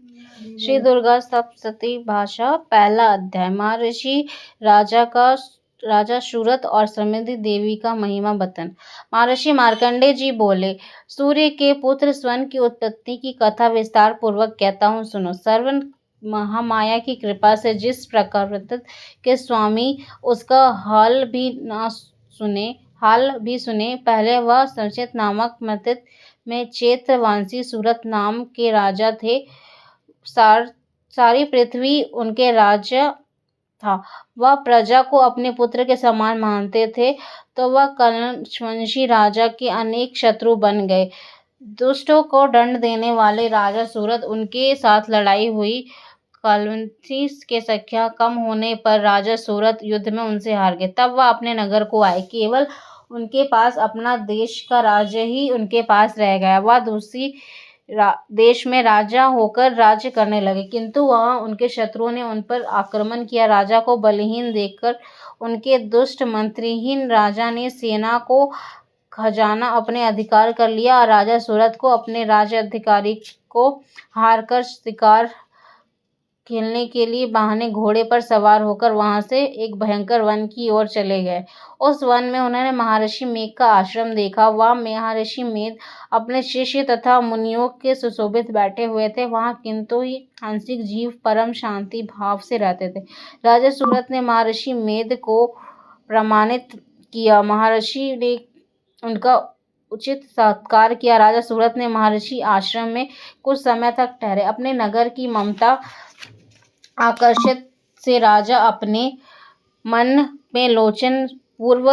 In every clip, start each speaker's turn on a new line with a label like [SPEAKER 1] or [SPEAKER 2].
[SPEAKER 1] श्री दुर्गा सप्तशती भाषा पहला अध्याय। महर्षि राजा सूरत और समृद्धि देवी का महिमा बतन। महर्षि मार्कंडेय जी बोले, सूर्य के पुत्र स्वर्ण की उत्पत्ति की कथा विस्तार पूर्वक कहता हूँ, सुनो। सर्व महामाया की कृपा से जिस प्रकार वृत्त के स्वामी उसका हाल भी सुने। पहले वह संचित नामक मृत में चैत्रवंशी सूरत नाम के राजा थे। सारी पृथ्वी उनके राज्य था। वह प्रजा को अपने पुत्र के समान मानते थे, तो वह कलशवंशी राजा के अनेक शत्रु बन गए। दुष्टों को दंड देने वाले राजा सूरत, उनके साथ लड़ाई हुई। कलशवंशी के संख्या कम होने पर राजा सूरत युद्ध में उनसे हार गए। तब वह अपने नगर को आए। केवल उनके पास अपना देश का राज्य ही उनके पास रह गया। वह दूसरी देश में राजा होकर राज्य करने लगे, किंतु वहां उनके शत्रुओं ने उन पर आक्रमण किया। राजा को बलहीन देखकर उनके दुष्ट मंत्रीहीन राजा ने सेना को खजाना अपने अधिकार कर लिया और राजा सूरत को अपने राज्य अधिकारी को हारकर शिकार खेलने के लिए बहाने घोड़े पर सवार होकर वहां से एक भयंकर वन की ओर चले गए। उस वन में उन्होंने महर्षि मेघ का आश्रम देखा। वहां महर्षि मेघ अपने शिष्य तथा मुनियों के सुशोभित बैठे हुए थे। वहां किंतु ही आंशिक जीव परम शांति भाव से रहते थे। राजा सूरत ने महर्षि मेघ को प्रमाणित किया। महर्षि ने उनका उचित सत्कार किया। राजा सूरत ने महर्षि आश्रम में कुछ समय तक ठहरे। अपने नगर की ममता आकर्षित से राजा अपने मन में लोचन पूर्व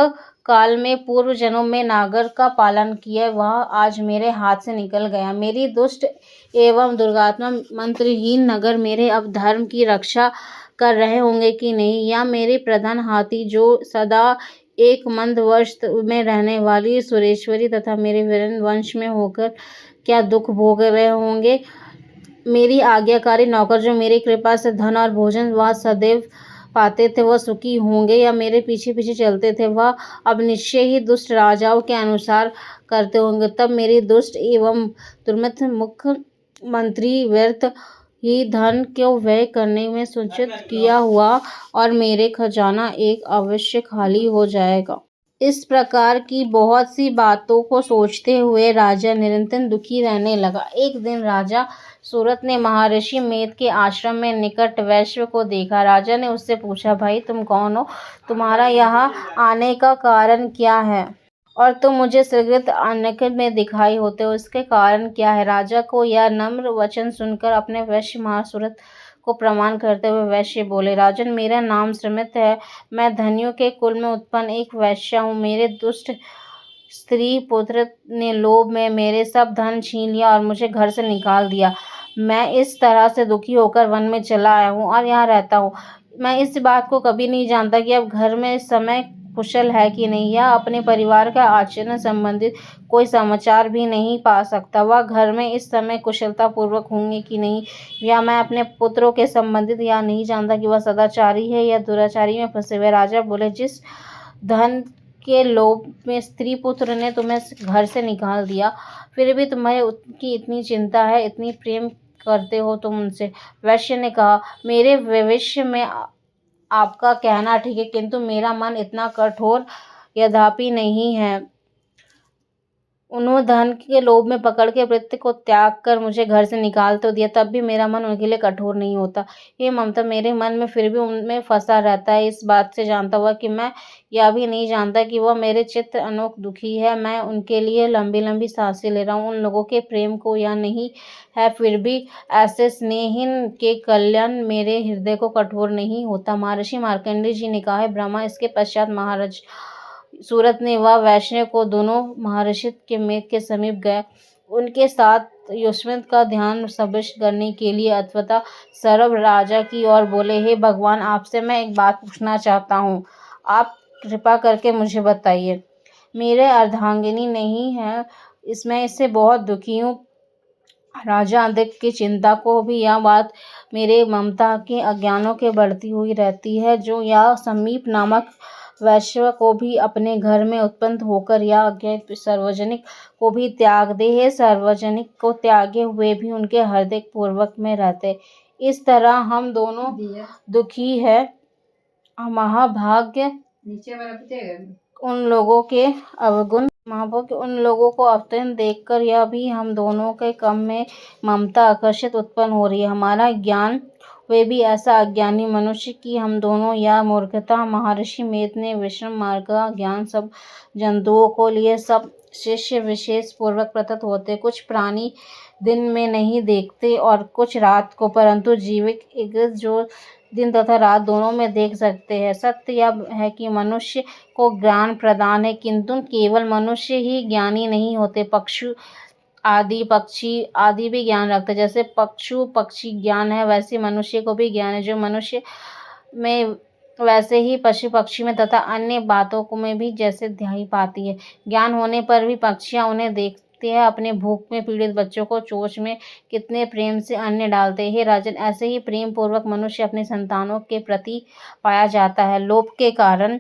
[SPEAKER 1] काल में पूर्व जन्म में नागर का पालन किया, वह आज मेरे हाथ से निकल गया। मेरी दुष्ट एवं दुर्गात्मक मंत्रहीन नगर मेरे अब धर्म की रक्षा कर रहे होंगे कि नहीं, या मेरे प्रधान हाथी जो सदा एक मंद वर्ष में रहने वाली सुरेश्वरी तथा मेरे वीरेंद्र वंश में होकर क्या दुख भोग रहे होंगे। मेरी आज्ञाकारी नौकर जो मेरी कृपा से धन और भोजन वह सदैव पाते थे, वह सुखी होंगे, या मेरे पीछे पीछे चलते थे, वह अब निश्चय ही दुष्ट राजाओं के अनुसार करते होंगे। तब मेरी दुष्ट एवं दुर्मत मुख्यमंत्री व्यर्थ ही धन को व्यय करने में सूचित किया हुआ और मेरे खजाना एक अवश्य खाली हो जाएगा। इस प्रकार की बहुत सी बातों को सोचते हुए राजा निरंतर दुखी रहने लगा। एक दिन राजा सूरत ने महर्षि मेघ के आश्रम में निकट वैश्य को देखा। राजा ने उससे पूछा, भाई तुम कौन हो? तुम्हारा यहाँ आने का कारण क्या है और तुम मुझे शीघ्र अनिकट में दिखाई होते हो, इसके कारण क्या है? राजा को यह नम्र वचन सुनकर अपने वैश्य महासूरत को प्रणाम करते हुए वैश्य बोले, राजन मेरा नाम सुमित है। मैं धनियों के कुल में उत्पन्न एक वैश्य हूँ। मेरे दुष्ट स्त्री पुत्र ने लोभ में मेरे सब धन छीन लिया और मुझे घर से निकाल दिया। मैं इस तरह से दुखी होकर वन में चला आया हूँ और यहाँ रहता हूँ। मैं इस बात को कभी नहीं जानता कि अब घर में इस समय कुशल है कि नहीं, या अपने परिवार का आचरण संबंधित कोई समाचार भी नहीं पा सकता। वह घर में इस समय कुशलता पूर्वक होंगे कि नहीं, या मैं अपने पुत्रों के संबंधित या नहीं जानता कि वह सदाचारी है या दुराचारी में फंसे हुए। राजा बोले, जिस धन के लोभ में स्त्री पुत्र ने तुम्हें घर से निकाल दिया, फिर भी तुम्हें उनकी इतनी चिंता है, इतनी प्रेम करते हो तुम उनसे। वैश्य ने कहा, मेरे भविष्य में आपका कहना ठीक है, किंतु मेरा मन इतना कठोर यद्यपि नहीं है। उन्होंने धन के लोभ में पकड़ के वृत्ति को त्याग कर मुझे घर से निकाल तो दिया, तब भी मेरा मन उनके लिए कठोर नहीं होता। ये ममता मेरे मन में फिर भी उनमें फंसा रहता है। इस बात से जानता हुआ कि मैं यह भी नहीं जानता कि वह मेरे चित्त अनोख दुखी है, मैं उनके लिए लंबी लंबी सांसें ले रहा हूँ। उन लोगों के प्रेम को यह नहीं है, फिर भी ऐसे स्नेहीन के कल्याण मेरे हृदय को कठोर नहीं होता। महर्षि मार्कंडेय जी ने कहा है, ब्रह्मा। इसके पश्चात महाराज सूरत ने वह वैश्य को दोनों महर्षि के मेघ के समीप गए, उनके साथ युष्मत का ध्यान सब्र करने के लिए अथवा सर्व राजा की ओर बोले, हे भगवान, आपसे मैं एक बात पूछना चाहता हूँ, आप कृपा करके मुझे बताइए। मेरे अर्धांगिनी नहीं है, इसमें इससे बहुत दुखी हूँ। राजा अधिक की चिंता को भी यह बात मेरे ममता के अज्ञानों के बढ़ती हुई रहती है, जो यह समीप नामक वैश्य को भी अपने घर में उत्पन्न होकर या अज्ञात सार्वजनिक को भी त्याग दे, हे सार्वजनिक को त्यागे हुए भी उनके हृदय पूर्वक में रहते। इस तरह हम दोनों दुखी है। महाभाग्य उन लोगों के अवगुण महाभाग्य उन लोगों को अत्यंत देखकर यह भी हम दोनों के कम में ममता आकर्षित उत्पन्न हो रही है। हमारा ज्ञान वे भी ऐसा अज्ञानी मनुष्य कि हम दोनों या मूर्खता। महर्षि मेध ने विश्रम मार्ग का ज्ञान सब जंतुओं को लिए सब शिष्य विशेष पूर्वक प्रतीत होते। कुछ प्राणी दिन में नहीं देखते और कुछ रात को, परंतु जीवित एक जो दिन तथा रात दोनों में देख सकते हैं। सत्य यह है कि मनुष्य को ज्ञान प्रदान है, किंतु केवल मनुष्य ही ज्ञानी नहीं होते। पक्षी आदि भी ज्ञान रखते। जैसे पक्षी ज्ञान है, वैसे मनुष्य को भी ज्ञान है। जो मनुष्य में वैसे ही पशु पक्षी में तथा अन्य बातों को में भी जैसे ध्यान पाती है। ज्ञान होने पर भी पक्षियां उन्हें देखते हैं। अपने भूख में पीड़ित बच्चों को चोंच में कितने प्रेम से अन्न डालते हैं। हे राजन, ऐसे ही प्रेम पूर्वक मनुष्य अपने संतानों के प्रति पाया जाता है। लोभ के कारण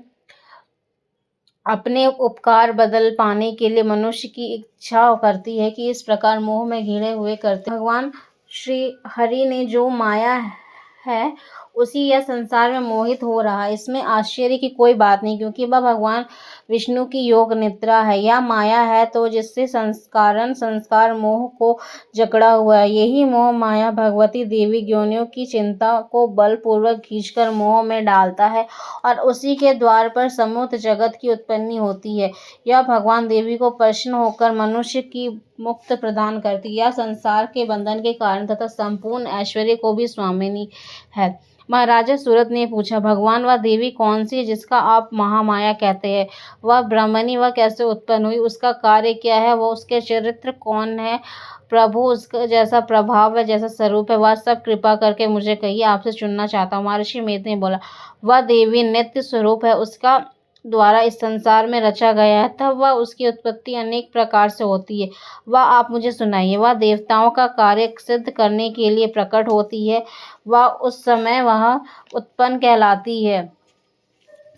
[SPEAKER 1] अपने उपकार बदल पाने के लिए मनुष्य की इच्छा करती है कि इस प्रकार मोह में घिरे हुए करते। भगवान श्री हरि ने जो माया है उसी यह संसार में मोहित हो रहा है। इसमें आश्चर्य की कोई बात नहीं, क्योंकि वह भगवान विष्णु की योग निद्रा है। यह माया है तो जिससे संस्कार मोह को जकड़ा हुआ है। यही मोह माया भगवती देवी योनियों की चिंता को बलपूर्वक खींचकर मोह में डालता है और उसी के द्वार पर समूत जगत की उत्पत्ति होती है। यह भगवान देवी को प्रसन्न होकर मनुष्य की मुक्त प्रदान करती है। यह संसार के बंधन के कारण तथा संपूर्ण ऐश्वर्य को भी स्वामिनी है। महाराजा सूरत ने पूछा, भगवान वह देवी कौन सी है जिसका आप महामाया कहते हैं? वह ब्रह्मणी, वह कैसे उत्पन्न हुई? उसका कार्य क्या है? वह उसके चरित्र कौन है? प्रभु उसका जैसा प्रभाव है, जैसा स्वरूप है, वह सब कृपा करके मुझे कहिए, आपसे सुनना चाहता हूँ। महर्षि मेध ने बोला, वह देवी नित्य स्वरूप है, उसका द्वारा इस संसार में रचा गया है, तब वह उसकी उत्पत्ति अनेक प्रकार से होती है, वह आप मुझे सुनाइए। वह देवताओं का कार्य सिद्ध करने के लिए प्रकट होती है, वह उस समय वह उत्पन्न कहलाती है।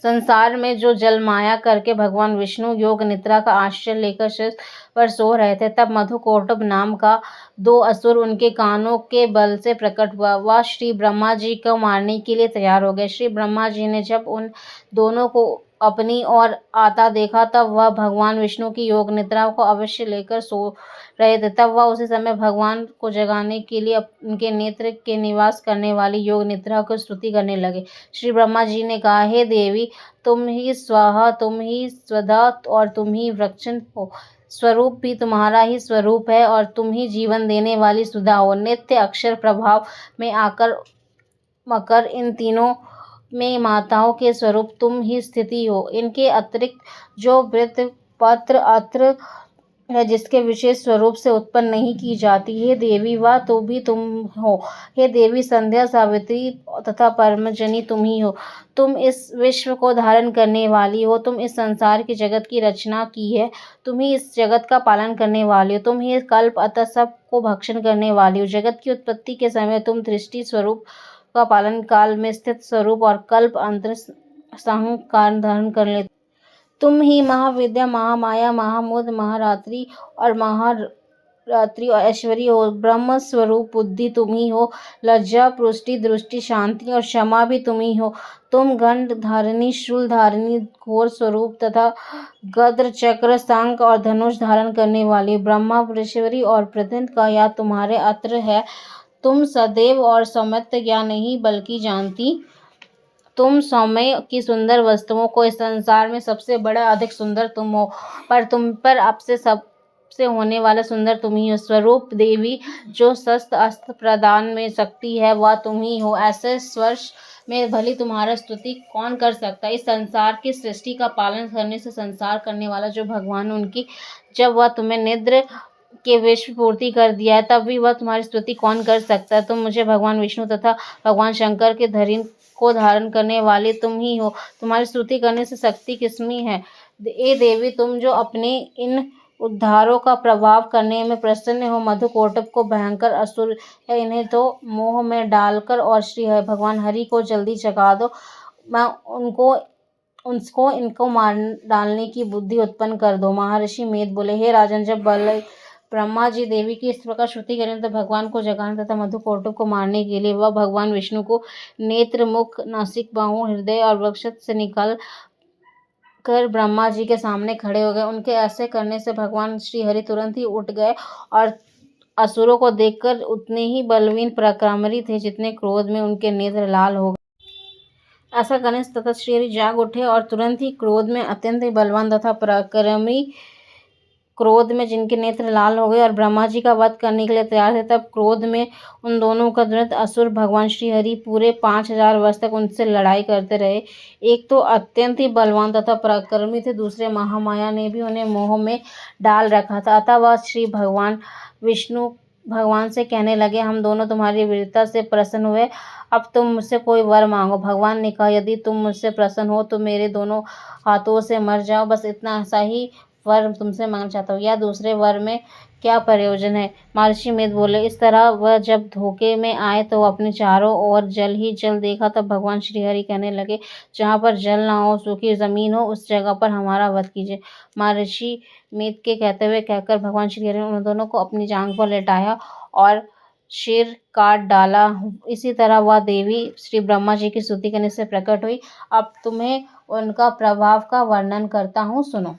[SPEAKER 1] संसार में जो जल माया करके भगवान विष्णु योग निद्रा का आश्रय लेकर शीर्ष पर सो रहे थे, तब मधुकौटुभ नाम का 2 असुर उनके कानों के बल से प्रकट हुआ। वह श्री ब्रह्मा जी को मारने के लिए तैयार हो गए। श्री ब्रह्मा जी ने जब उन दोनों को अपनी ओर आता देखा, तब वह भगवान विष्णु की योग निद्रा को अवश्य लेकर सो रहे थे। तब वह उसी समय भगवान को जगाने के लिए उनके नेत्र के निवास करने वाली योग निद्रा को स्तुति करने लगे। श्री ब्रह्मा जी ने कहा, हे देवी, तुम ही स्वाहा, तुम ही स्वधा और तुम ही वृक्ष हो। स्वरूप भी तुम्हारा ही स्वरूप है और तुम ही जीवन देने वाली सुधा हो। नित्य अक्षर प्रभाव में आकर मकर इन तीनों में माताओं के स्वरूप तुम ही स्थिति हो। इनके अतिरिक्त जो वृत्त पत्र अत्र है, जिसके विशेष स्वरूप से उत्पन्न नहीं की जाती, हे देवी, वह तो भी तुम हो। हे देवी, संध्या, सावित्री तथा परमजनी तुम ही हो। तुम इस विश्व को धारण करने वाली हो। तुम इस संसार की जगत की रचना की है। तुम ही इस जगत का पालन करने वाली हो। तुम ही कल्प अतः सब को भक्षण करने वाली हो। जगत की उत्पत्ति के समय तुम दृष्टि स्वरूप का पालन, काल में स्थित स्वरूप और कल्प अंतर संहार धारण कर लेते। तुम ही महाविद्या, महामाया, महामूढ़, महारात्रि और ऐश्वर्य हो। ब्रह्म स्वरूप बुद्धि तुम ही हो। लज्जा, पुष्टि, दृष्टि, शांति और क्षमा भी तुम ही हो। तुम गंड धारिणी, शूल धारिणी, घोर स्वरूप तथा गद्र, चक्र, शंख और धनुष धारण करने वाली ब्रह्मा, वृषवरी और प्रत्यंत का या तुम्हारे अत्र है। तुम सदैव और सौम्यत्व या नहीं बल्कि जानती। तुम सौम्य की सुंदर वस्तुओं को इस संसार में सबसे बड़ा अधिक सुंदर तुम हो, पर तुम पर आपसे सबसे होने वाला सुंदर तुम ही हो। स्वरूप देवी, जो शस्त्र अस्त्र प्रदान में शक्ति है, वह तुम ही हो। ऐसे स्वर्ष में भली तुम्हारा स्तुति कौन कर सकता है? इस संसार की सृष्टि का पालन करने से संसार करने वाला जो भगवान, उनकी जब वह तुम्हें निद्र के विश्व पूर्ति कर दिया है, तब भी वह तुम्हारी स्तुति कौन कर सकता है? तुम मुझे भगवान विष्णु तथा भगवान शंकर के धरिन को धारण करने वाले तुम ही हो। तुम्हारी स्तुति करने से शक्ति किसमें है? ए देवी, तुम जो अपने इन उद्धारों का प्रभाव करने में प्रसन्न हो। मधुकौटुभ को भयंकर असुर है, इन्हें तो मोह में डालकर और श्री भगवान हरि को जल्दी जगा दो। मैं उनको उसको इनको मार डालने की बुद्धि उत्पन्न कर दो। महर्षि मेध बोले, हे राजन, जब ब्रह्मा जी देवी की इस प्रकार स्तुति करें तो भगवान को जगाने तथा मधुकौटुक को मारने के लिए वह भगवान विष्णु को नेत्र, मुख, नासिक, बाहों, हृदय और वक्षस्थ से निकाल कर ब्रह्मा जी के सामने खड़े हो गए। उनके ऐसे करने से भगवान श्री हरि तुरंत ही उठ गए और असुरों को देखकर उतने ही बलवीन पराक्रमी थे जितने क्रोध में उनके नेत्र लाल हो गए। ऐसा करने से तथा श्री हरि जाग उठे और तुरंत ही क्रोध में अत्यंत ही बलवान तथा पराक्रमी, क्रोध में जिनके नेत्र लाल हो गए और ब्रह्मा जी का वध करने के लिए तैयार थे, तब क्रोध में उन दोनों का द्वैत असुर भगवान श्री हरि पूरे 5000 वर्ष तक उनसे लड़ाई करते रहे। एक तो अत्यंत ही बलवान तथा पराक्रमी थे, दूसरे महामाया ने भी उन्हें मोह में डाल रखा था। अतः वह श्री भगवान विष्णु भगवान से कहने लगे, हम दोनों तुम्हारी वीरता से प्रसन्न हुए, अब तुम मुझसे कोई वर मांगो। भगवान ने कहा, यदि तुम मुझसे प्रसन्न हो तो मेरे दोनों हाथों से मर जाओ, बस इतना सा ही वर तुमसे मांगना चाहता हूँ, या दूसरे वर में क्या प्रयोजन है। महर्षि मेध बोले, इस तरह वह जब धोखे में आए तो अपने चारों ओर जल ही जल देखा। तब भगवान श्री हरि कहने लगे, जहाँ पर जल ना हो, सूखी जमीन हो, उस जगह पर हमारा वध कीजिए। महर्षि मेध के कहते हुए कहकर भगवान श्री हरि ने उन दोनों को अपनी जांघ पर लेटाया और सिर काट डाला। इसी तरह वह देवी श्री ब्रह्मा जी की स्तुति करने से प्रकट हुई। अब तुम्हें उनका प्रभाव का वर्णन करता हूँ, सुनो।